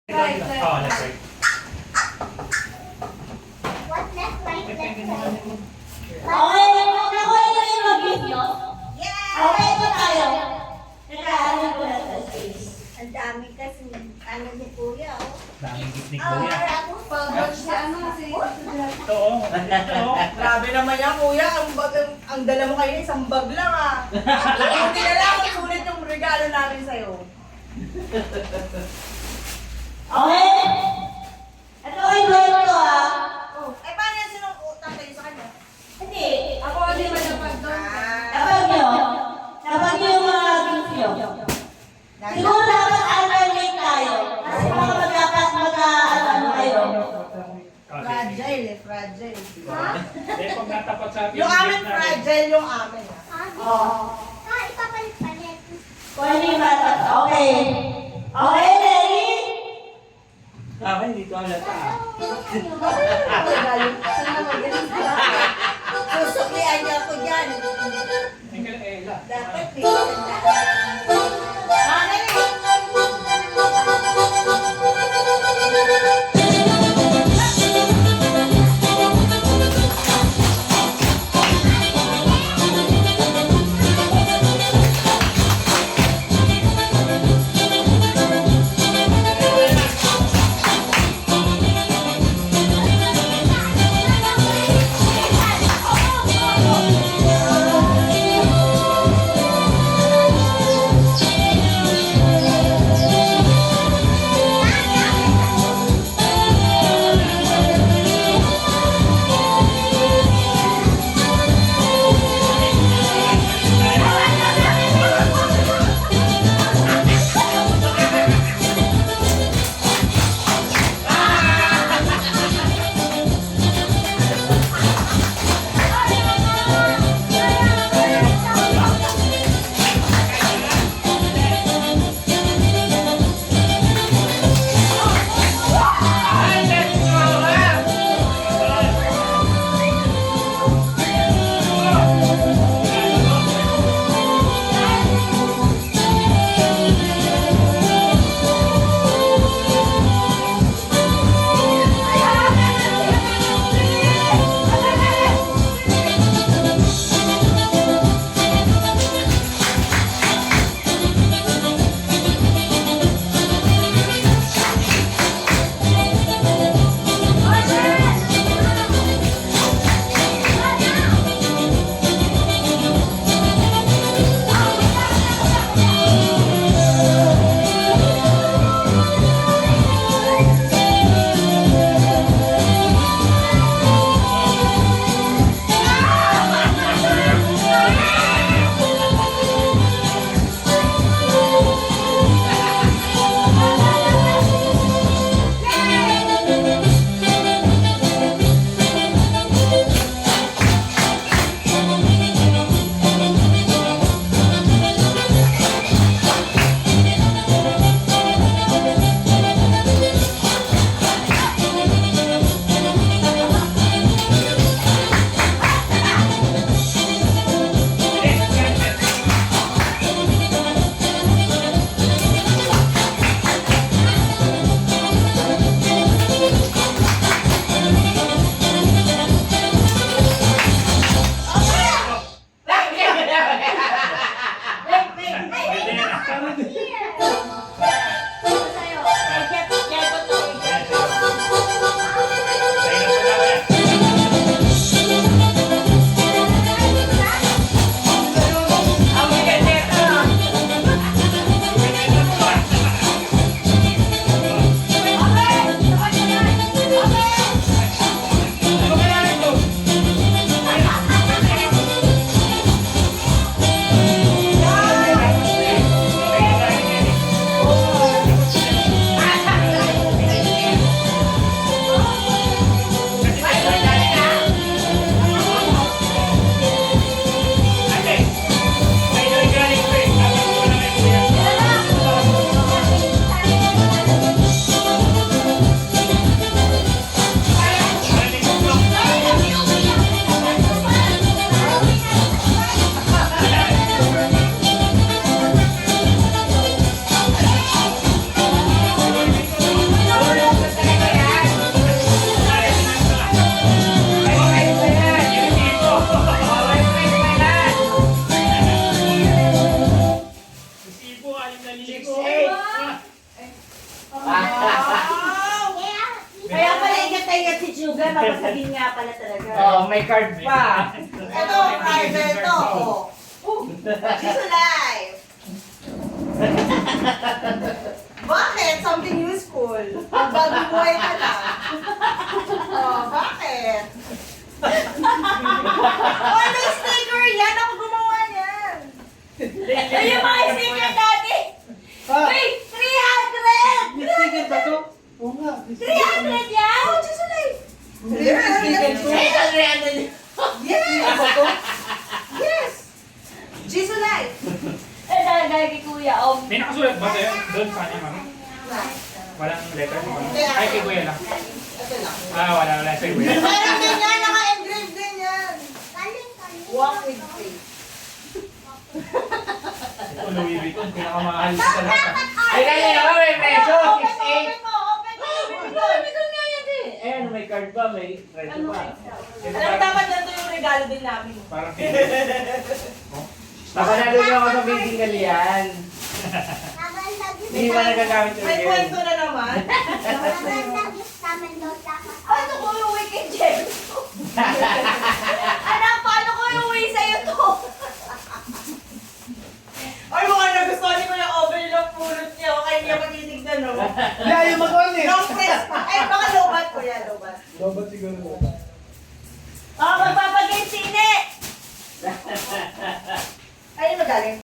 Right, left, Oh, right. that's right. What left, right, left, right? Okay, nakuha niyo yung mag-gift nyo? Yeah! Okay, ito tayo. Nakaano ko na sa space. Ang dami kasi, ano ni Kuya, oh. Daming gift ni Oh, Kuya. Pag-watch si ano, si Ito, oh. Ito. Grabe naman yan, kuya. Ang dala mo kayo isang bag lang, ah. Hindi na lang, sulit yung regalo namin sa'yo. Okay? Ito ay duet ko ah. Oh, eh, paano yan sinong tatay sa kanya? Hindi. Ako din madapag doon. Kapag nyo. Kapag nyo yung mga gift nyo. Siguro dapat alternate tayo. Kasi mga ano kayo. Fragile, eh, fragile. Eh, pag natapat sa akin, Yung amin, gift natin. fragile yung amin, ah. Oo. Ipapalit-palit. Kung ano yung bata. Okay. Okay, ready? Okay, dito ang lata. Susuklian niya ako dyan. Tingnan lang, Ella. Dapat, kaya si Sugar, papasabihin nga pala talaga. Oh, may card pa. Ito, private to. Oh. Jesus life. Bakit? Something useful. Magbagong buhay ka na. Oh, bakit? Oh, may sticker yan. Ako gumawa niyan. Ay, yung mga sticker dati! Ah, Wait! 300! may sticker ba to? Oo nga. may sticker. 300 yan! Oh, Jesus life! Yes. Yes. Jesus life. Eh, dahil kay Kuya, May nakasulat ba sa'yo? Doon sa kanya, mami? Walang letter? Ay, kay Kuya lang. Ito lang. Wala sa Kuya. Meron din yan. Naka-engrave din yan. Walk with faith. Ito, Louis Vuitton, pinakamahal sa lahat. Ay, kaya naman may preso. 6'8". Open mo! Bigyan nga yan din! Eh, ano, may card ba? May preso pa. Alam mo, dapat ganito yung regalo din namin. Parang Napanalo niyo ako sa meeting kalian. Hindi ba nagagamit yung May game? kwento na naman. Paano ko iuwi kay Jem? Anak, paano ko iuwi sa'yo to? Ay, mukhang nagustuhan niyo yung overlock pulot niya. O kaya niya matitignan, no? Hindi, ayaw mag-on eh. No press. Ay, baka lobat ko yan, lobat. Lobat siguro. Oh, magpapagay sine! Ay, magaling.